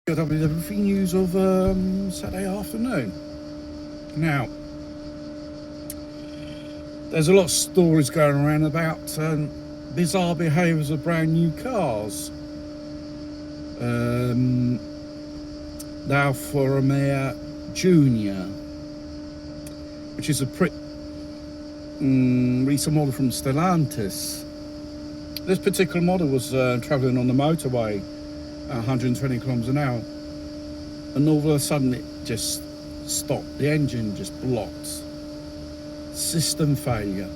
WWF news of Saturday afternoon. Now, there's a lot of stories going around about bizarre behaviours of brand new cars. The Alfa Romeo Junior, which is a recent model from Stellantis. This particular model was travelling on the motorway at 120 kilometers an hour, and all of a sudden it just stopped. The engine just blocked. System failure.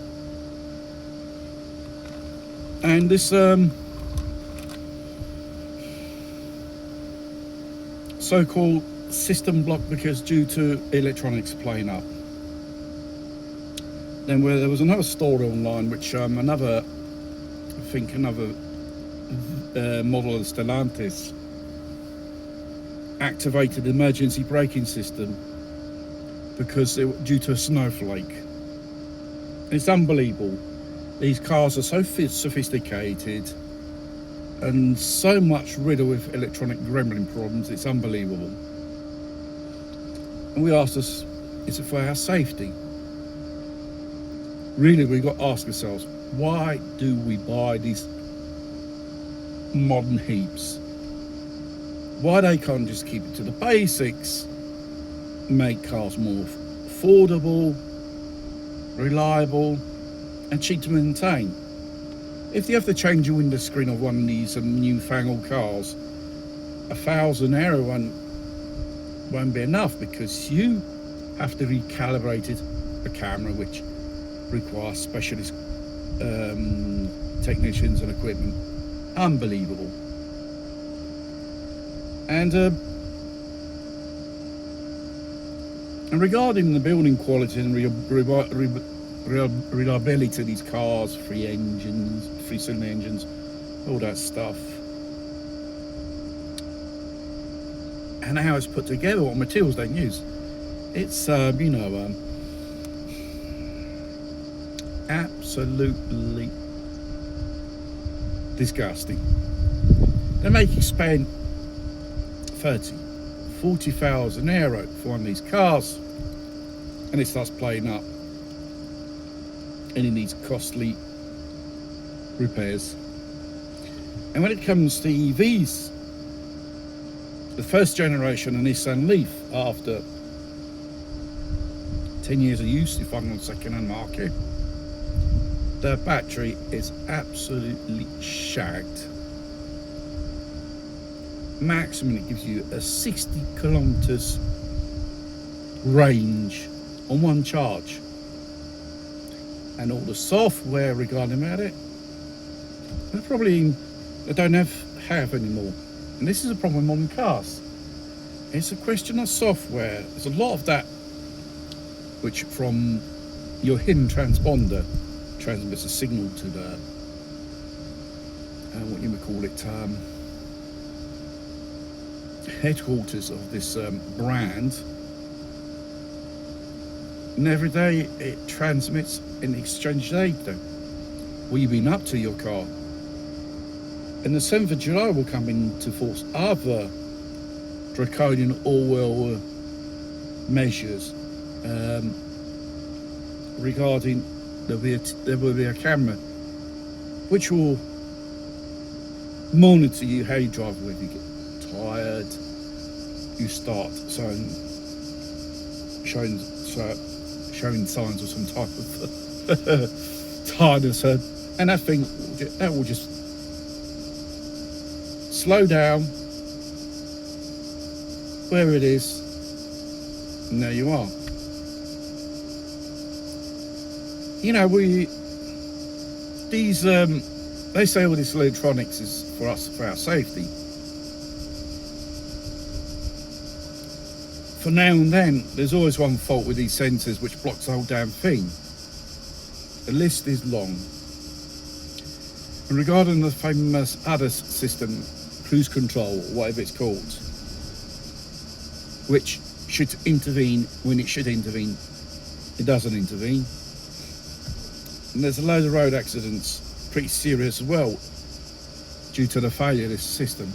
And this so-called system block because due to electronics playing up. Then there was another story online which another model of Stellantis activated the emergency braking system because due to a snowflake. It's unbelievable. These cars are so sophisticated and so much riddled with electronic gremlin problems, it's unbelievable. And we asked us, is it for our safety? Really, we've got to ask ourselves, why do we buy these modern heaps? Why they can't just keep it to the basics, make cars more affordable, reliable and cheap to maintain? If you have to change your window screen of one of these newfangled cars, €1,000 won't be enough, because you have to recalibrate a camera which requires specialist technicians and equipment. Unbelievable. And regarding the building quality and reliability of these cars, three-cylinder engines, all that stuff, and how it's put together, what materials they use, it's absolutely disgusting. They make you spend 30-40,000 euro for one of these cars, and it starts playing up, and it needs costly repairs. And when it comes to EVs, the first generation of Nissan Leaf, after 10 years of use, if I'm on the second-hand market, the battery is absolutely shagged. Maximum, it gives you a 60 kilometers range on one charge, and all the software regarding it, they don't have anymore. And this is a problem with modern cars. It's a question of software. There's a lot of that which from your hidden transponder transmits a signal to the what you would call it, headquarters of this brand, and every day it transmits and exchanges data. What you've been up to your car. And the 7th of July will come into force other draconian Orwell measures regarding there will be a camera which will monitor you, how you drive, whether you get tired, you start showing signs of some type of tiredness, and that will just slow down where it is, and there you are. They say all this electronics is for our safety. For now and then, there's always one fault with these sensors which blocks the whole damn thing. The list is long. And regarding the famous ADAS system, cruise control, whatever it's called, which should intervene when it should intervene, it doesn't intervene. And there's a load of road accidents, pretty serious as well, due to the failure of this system.